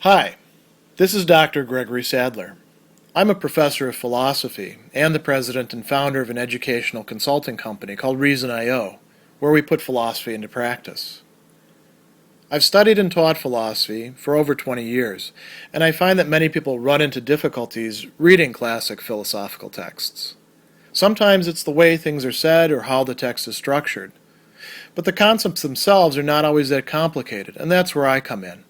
Hi, this is Dr. Gregory Sadler. I'm a professor of philosophy and the president and founder of an educational consulting company called Reason.io, where we put philosophy into practice. I've studied and taught philosophy for over 20 years, and I find that many people run into difficulties reading classic philosophical texts. Sometimes it's the way things are said or how the text is structured. But the concepts themselves are not always that complicated, and that's where I come in.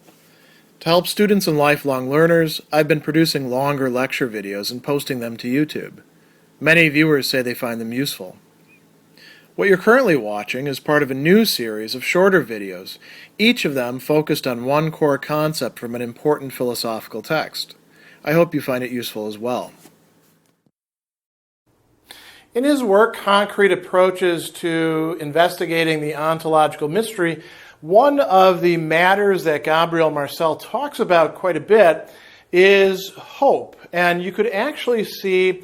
To help students and lifelong learners, I've been producing longer lecture videos and posting them to YouTube. Many viewers say they find them useful. What you're currently watching is part of a new series of shorter videos, each of them focused on one core concept from an important philosophical text. I hope you find it useful as well. In his work, Concrete Approaches to Investigating the Ontological Mystery, one of the matters that Gabriel Marcel talks about quite a bit is hope. And you could actually see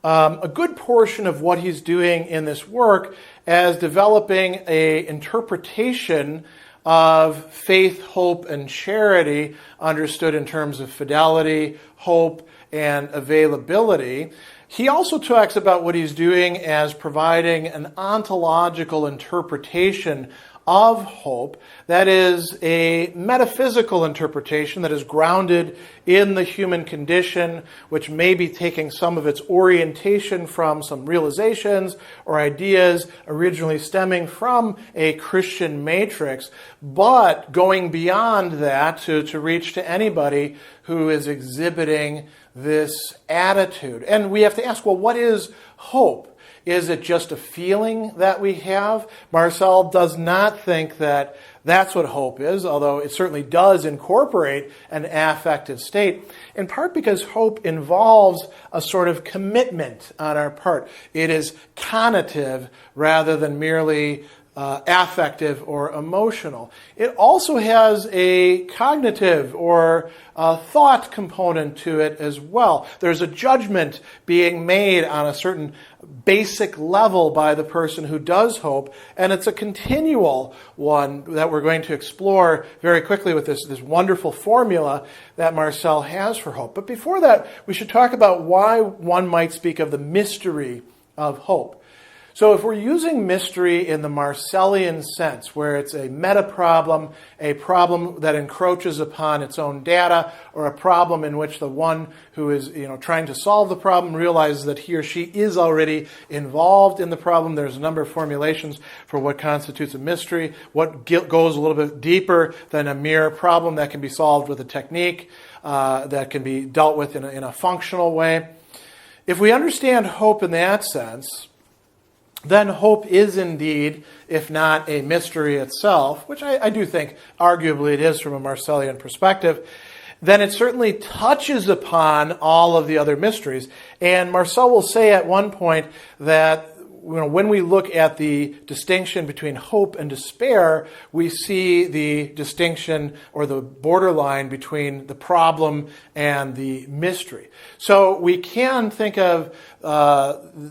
a good portion of what he's doing in this work as developing an interpretation of faith, hope, and charity, understood in terms of fidelity, hope, and availability. He also talks about what he's doing as providing an ontological interpretation of hope, that is a metaphysical interpretation that is grounded in the human condition, which may be taking some of its orientation from some realizations or ideas originally stemming from a Christian matrix, but going beyond that to reach to anybody who is exhibiting this attitude. And we have to ask, well, what is hope? Is it just a feeling that we have? Marcel does not think that that's what hope is, although it certainly does incorporate an affective state, in part because hope involves a sort of commitment on our part. It is connative rather than merely affective or emotional. It also has a cognitive or thought component to it as well. There's a judgment being made on a certain basic level by the person who does hope, and it's a continual one that we're going to explore very quickly with this wonderful formula that Marcel has for hope. But before that, we should talk about why one might speak of the mystery of hope. So if we're using mystery in the Marcellian sense, where it's a meta-problem, a problem that encroaches upon its own data, or a problem in which the one who is trying to solve the problem realizes that he or she is already involved in the problem, there's a number of formulations for what constitutes a mystery, what goes a little bit deeper than a mere problem that can be solved with a technique, that can be dealt with in a functional way. If we understand hope in that sense, then hope is indeed, if not a mystery itself, which I do think arguably it is from a Marcellian perspective, then it certainly touches upon all of the other mysteries. And Marcel will say at one point that when we look at the distinction between hope and despair, we see the distinction or the borderline between the problem and the mystery. So we can think of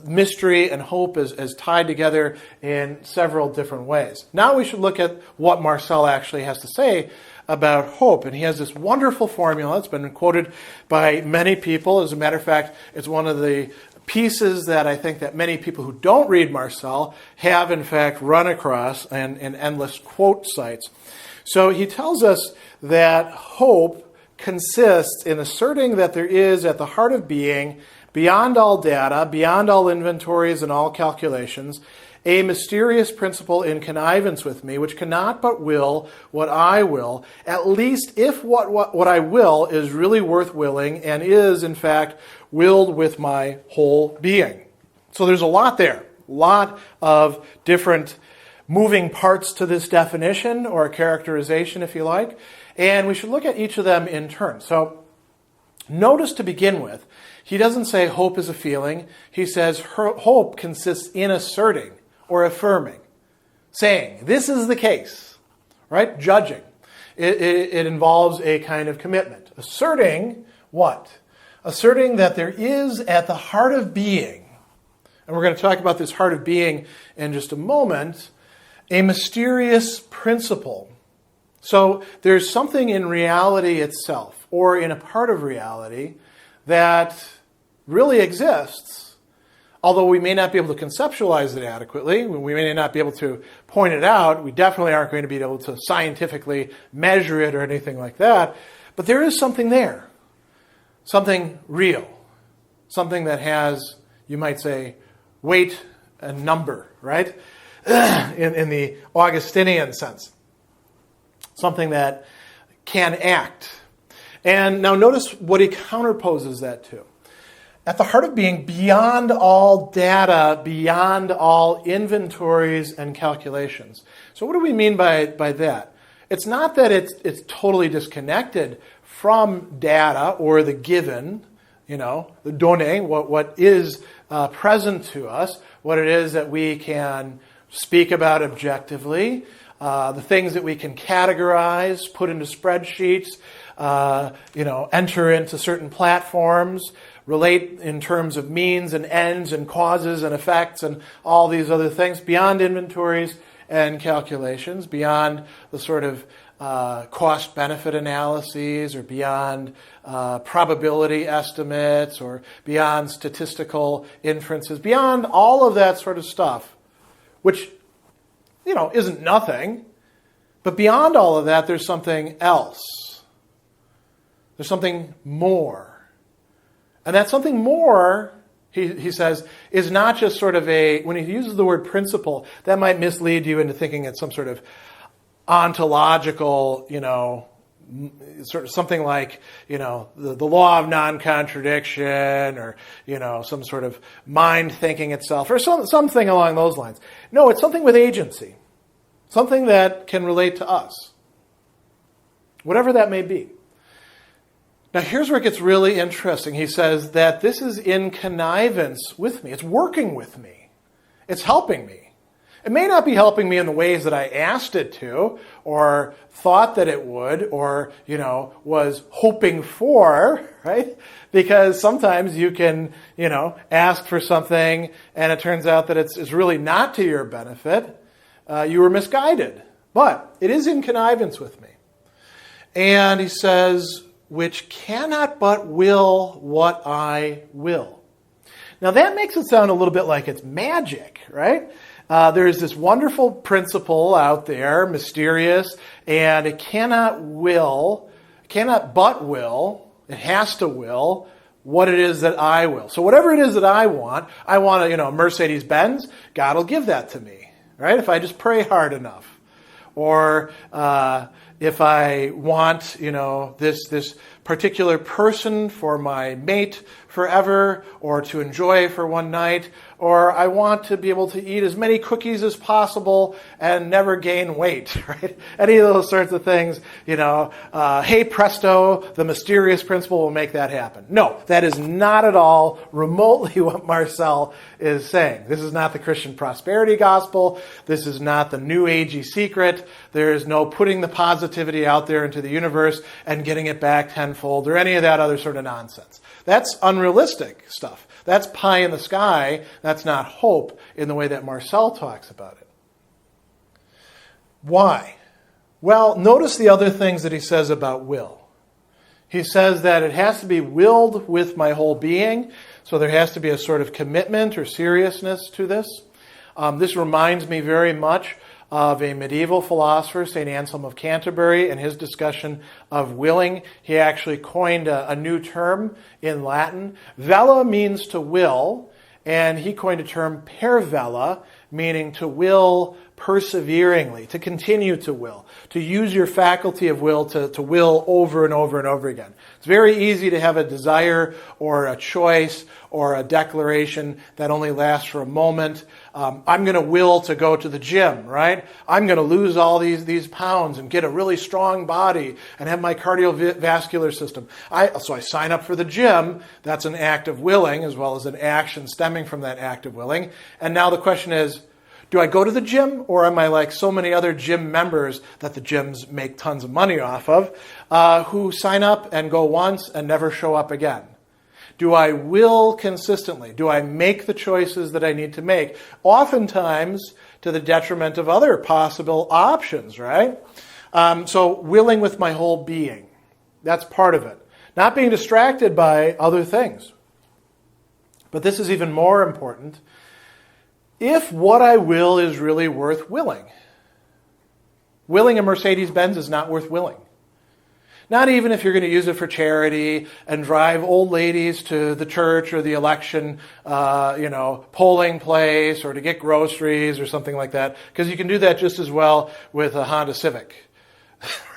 mystery and hope as tied together in several different ways. Now we should look at what Marcel actually has to say about hope. And he has this wonderful formula. It's been quoted by many people. As a matter of fact, it's one of the pieces that I think that many people who don't read Marcel have in fact run across in endless quote sites. So he tells us that hope consists in asserting that there is at the heart of being, beyond all data, beyond all inventories and all calculations, a mysterious principle in connivance with me, which cannot but will what I will, at least if what I will is really worth willing and is, in fact, willed with my whole being. So there's a lot there, a lot of different moving parts to this definition, or characterization, if you like, and we should look at each of them in turn. So notice to begin with, he doesn't say hope is a feeling. He says hope consists in asserting or affirming, saying, this is the case, right? Judging. It involves a kind of commitment. Asserting what? Asserting that there is at the heart of being, and we're going to talk about this heart of being in just a moment, a mysterious principle. So there's something in reality itself, or in a part of reality, that really exists, although we may not be able to conceptualize it adequately, we may not be able to point it out, we definitely aren't going to be able to scientifically measure it or anything like that, but there is something there, something real, something that has, you might say, weight and number, right? in the Augustinian sense. Something that can act. And now notice what he counterposes that to. At the heart of being, beyond all data, beyond all inventories and calculations. So what do we mean by that? It's not that it's totally disconnected from data or the given, the donné, what is present to us, what it is that we can speak about objectively, the things that we can categorize, put into spreadsheets, enter into certain platforms, relate in terms of means and ends and causes and effects and all these other things beyond inventories and calculations, beyond the sort of cost-benefit analyses or beyond probability estimates or beyond statistical inferences, beyond all of that sort of stuff, which isn't nothing, but beyond all of that, there's something else. There's something more. And that something more, he says, is not just sort of when he uses the word principle, that might mislead you into thinking it's some sort of ontological, sort of something like, the law of non-contradiction or, some sort of mind thinking itself or something along those lines. No, it's something with agency. Something that can relate to us. Whatever that may be. Now here's where it gets really interesting. He says that this is in connivance with me. It's working with me. It's helping me. It may not be helping me in the ways that I asked it to, or thought that it would, or, was hoping for, right? Because sometimes you can, ask for something and it turns out that it's really not to your benefit. You were misguided. But it is in connivance with me. And he says, which cannot but will what I will. Now that makes it sound a little bit like it's magic, right? There's this wonderful principle out there, mysterious, and it cannot but will, it has to will what it is that I will. So whatever it is that I want a Mercedes-Benz, God will give that to me, right? If I just pray hard enough. Or if I want, this particular person for my mate forever, or to enjoy for one night, or I want to be able to eat as many cookies as possible and never gain weight, right? Any of those sorts of things, hey presto, the mysterious principle will make that happen. No, that is not at all remotely what Marcel is saying. This is not the Christian prosperity gospel. This is not the new agey secret. There is no putting the positivity out there into the universe and getting it back tenfold or any of that other sort of nonsense. That's unrealistic stuff. That's pie in the sky. That's not hope in the way that Marcel talks about it. Why? Well, notice the other things that he says about will. He says that it has to be willed with my whole being, so there has to be a sort of commitment or seriousness to this. This reminds me very much of a medieval philosopher, St. Anselm of Canterbury, and his discussion of willing. He actually coined a new term in Latin. Vella means to will, and he coined a term per vella, meaning to will perseveringly, to continue to will, to use your faculty of will to will over and over and over again. It's very easy to have a desire or a choice or a declaration that only lasts for a moment. I'm going to will to go to the gym, right? I'm going to lose all these pounds and get a really strong body and have my cardiovascular system. So I sign up for the gym. That's an act of willing as well as an action stemming from that act of willing. And now the question is, do I go to the gym, or am I like so many other gym members that the gyms make tons of money off of, who sign up and go once and never show up again? Do I will consistently? Do I make the choices that I need to make? Oftentimes to the detriment of other possible options, right? So willing with my whole being. That's part of it. Not being distracted by other things. But this is even more important. If what I will is really worth willing. Willing a Mercedes-Benz is not worth willing. Not even if you're going to use it for charity and drive old ladies to the church or the election, polling place, or to get groceries or something like that. Because you can do that just as well with a Honda Civic.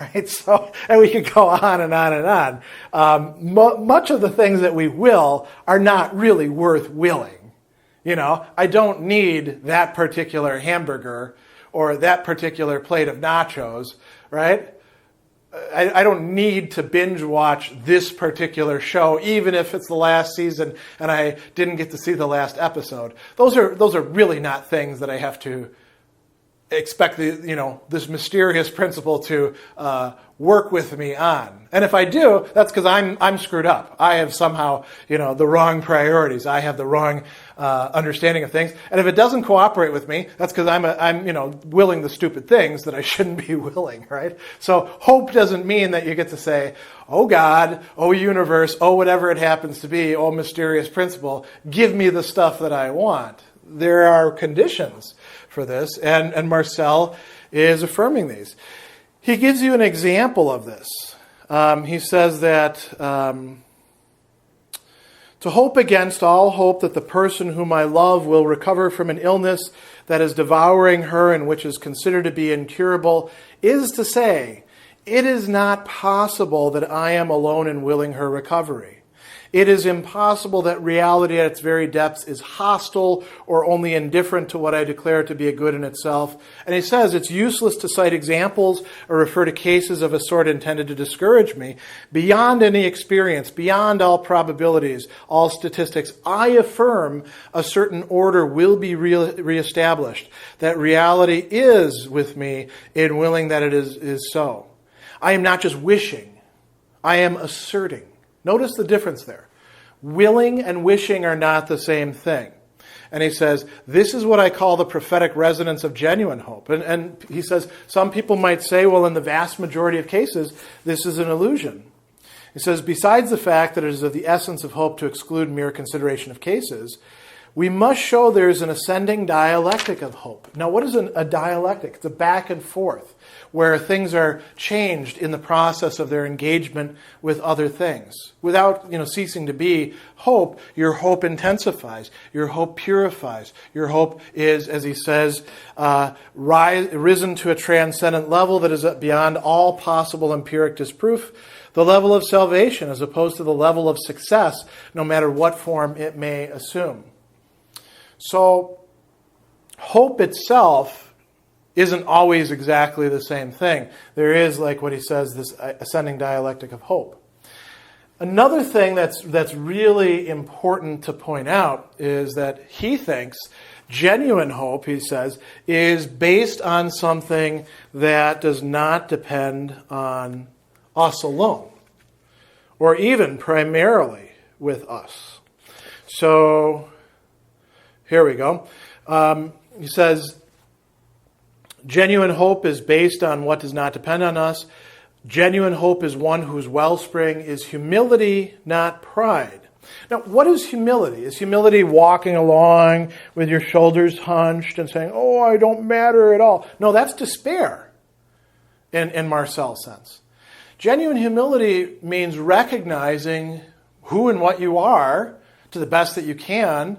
Right? So, and we could go on and on and on. Much of the things that we will are not really worth willing. I don't need that particular hamburger or that particular plate of nachos, right? I don't need to binge watch this particular show, even if it's the last season and I didn't get to see the last episode. Those are really not things that I have to expect this mysterious principle to work with me on. And if I do, that's because I'm screwed up. I have somehow the wrong priorities. I have the wrong understanding of things. And if it doesn't cooperate with me, that's because I'm willing the stupid things that I shouldn't be willing, right? So hope doesn't mean that you get to say, oh God, oh universe, oh whatever it happens to be, oh mysterious principle, give me the stuff that I want. There are conditions for this, and Marcel is affirming these. He gives you an example of this. He says that to hope against all hope that the person whom I love will recover from an illness that is devouring her and which is considered to be incurable is to say, it is not possible that I am alone in willing her recovery. It is impossible that reality at its very depths is hostile or only indifferent to what I declare to be a good in itself. And he says it's useless to cite examples or refer to cases of a sort intended to discourage me. Beyond any experience, beyond all probabilities, all statistics, I affirm a certain order will be reestablished, that reality is with me in willing that it is so. I am not just wishing, I am asserting. Notice the difference there. Willing and wishing are not the same thing. And he says, this is what I call the prophetic resonance of genuine hope. And he says, some people might say, well, in the vast majority of cases, this is an illusion. He says, besides the fact that it is of the essence of hope to exclude mere consideration of cases, we must show there is an ascending dialectic of hope. Now, what is a dialectic? It's a back and forth, where things are changed in the process of their engagement with other things. Without ceasing to be hope, your hope intensifies, your hope purifies, your hope is, as he says, risen to a transcendent level that is beyond all possible empiric disproof, the level of salvation as opposed to the level of success, no matter what form it may assume. So, hope itself isn't always exactly the same thing. There is, like what he says, this ascending dialectic of hope. Another thing that's really important to point out is that he thinks genuine hope, he says, is based on something that does not depend on us alone, or even primarily with us. So, here we go. He says, genuine hope is based on what does not depend on us. Genuine hope is one whose wellspring is humility, not pride. Now, what is humility? Is humility walking along with your shoulders hunched and saying, oh, I don't matter at all? No, that's despair in Marcel's sense. Genuine humility means recognizing who and what you are to the best that you can,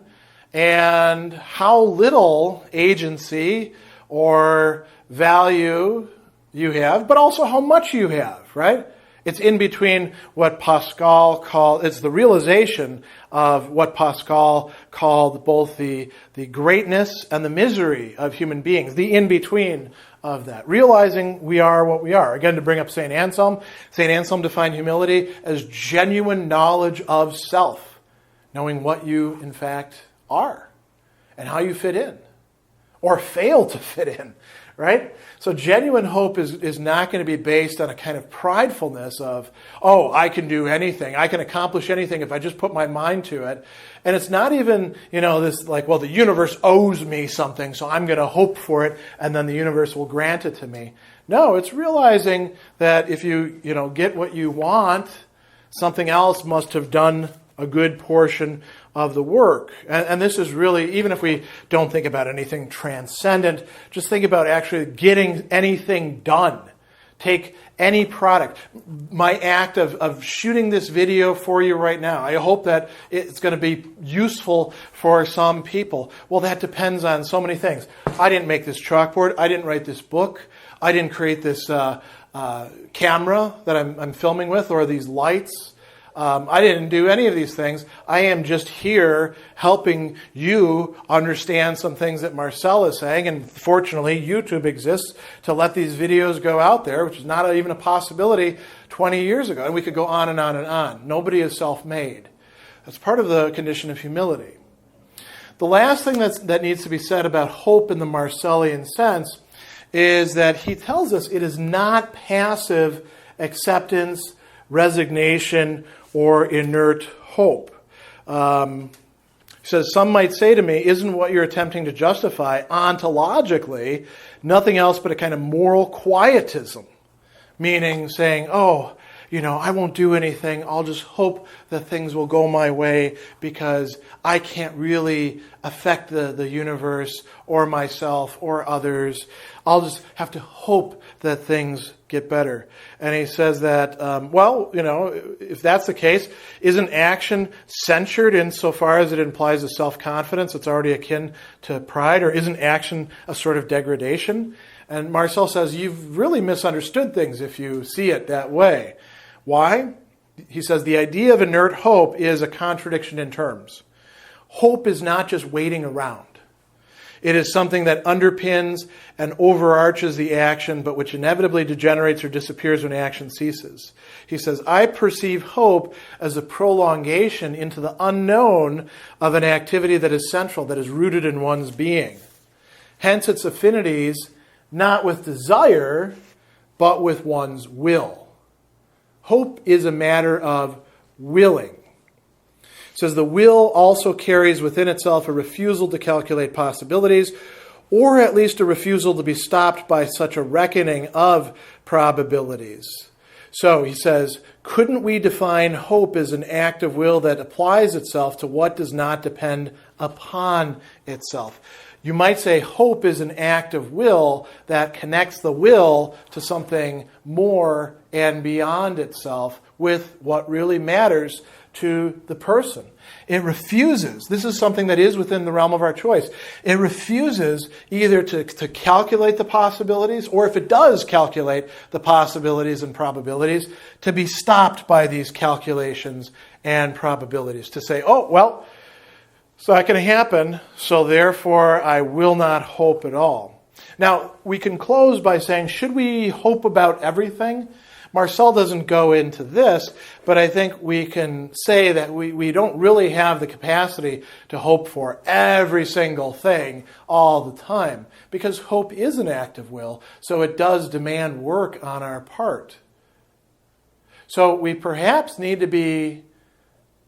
and how little agency or value you have, but also how much you have, right? It's in between what Pascal called, it's the realization of what Pascal called both the greatness and the misery of human beings, the in-between of that. Realizing we are what we are. Again, to bring up St. Anselm defined humility as genuine knowledge of self, knowing what you, in fact, are and how you fit in or fail to fit in, right? So genuine hope is not going to be based on a kind of pridefulness of, oh, I can do anything. I can accomplish anything if I just put my mind to it. And it's not even, this like, well, the universe owes me something, so I'm going to hope for it, and then the universe will grant it to me. No, it's realizing that if you get what you want, something else must have done a good portion of the work. And this is really, even if we don't think about anything transcendent, just think about actually getting anything done. Take any product. My act of shooting this video for you right now, I hope that it's going to be useful for some people. Well, that depends on so many things. I didn't make this chalkboard. I didn't write this book. I didn't create this camera that I'm filming with, or these lights. I didn't do any of these things. I am just here helping you understand some things that Marcel is saying. And fortunately, YouTube exists to let these videos go out there, which is not even a possibility 20 years ago. And we could go on and on and on. Nobody is self-made. That's part of the condition of humility. The last thing that needs to be said about hope in the Marcellian sense is that he tells us it is not passive acceptance, resignation, or inert hope. He says, some might say to me, isn't what you're attempting to justify ontologically nothing else but a kind of moral quietism? Meaning saying, I won't do anything. I'll just hope that things will go my way because I can't really affect the universe or myself or others. I'll just have to hope that things get better. And he says that, if that's the case, isn't action censured insofar as it implies a self-confidence that's already akin to pride? Or isn't action a sort of degradation? And Marcel says, you've really misunderstood things if you see it that way. Why? He says the idea of inert hope is a contradiction in terms. Hope is not just waiting around. It is something that underpins and overarches the action, but which inevitably degenerates or disappears when action ceases. He says, I perceive hope as a prolongation into the unknown of an activity that is central, that is rooted in one's being. Hence its affinities, not with desire, but with one's will. Hope is a matter of willing. It says the will also carries within itself a refusal to calculate possibilities, or at least a refusal to be stopped by such a reckoning of probabilities. So he says, couldn't we define hope as an act of will that applies itself to what does not depend upon itself? You might say hope is an act of will that connects the will to something more and beyond itself with what really matters to the person. It refuses, this is something that is within the realm of our choice, it refuses either to calculate the possibilities, or if it does calculate the possibilities and probabilities, to be stopped by these calculations and probabilities. To say, it's not going to happen, so therefore I will not hope at all. Now, we can close by saying, should we hope about everything? Marcel doesn't go into this, but I think we can say that we don't really have the capacity to hope for every single thing all the time, because hope is an act of will, so it does demand work on our part. So we perhaps need to be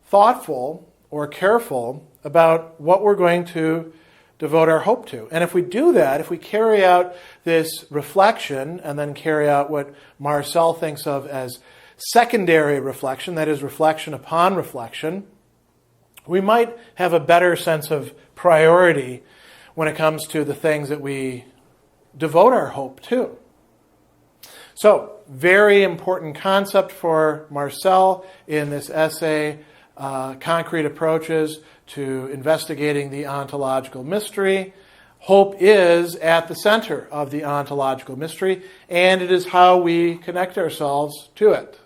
thoughtful or careful about what we're going to devote our hope to. And if we do that, if we carry out this reflection and then carry out what Marcel thinks of as secondary reflection, that is reflection upon reflection, we might have a better sense of priority when it comes to the things that we devote our hope to. So, very important concept for Marcel in this essay, concrete approaches to investigating the ontological mystery. Hope is at the center of the ontological mystery, and it is how we connect ourselves to it.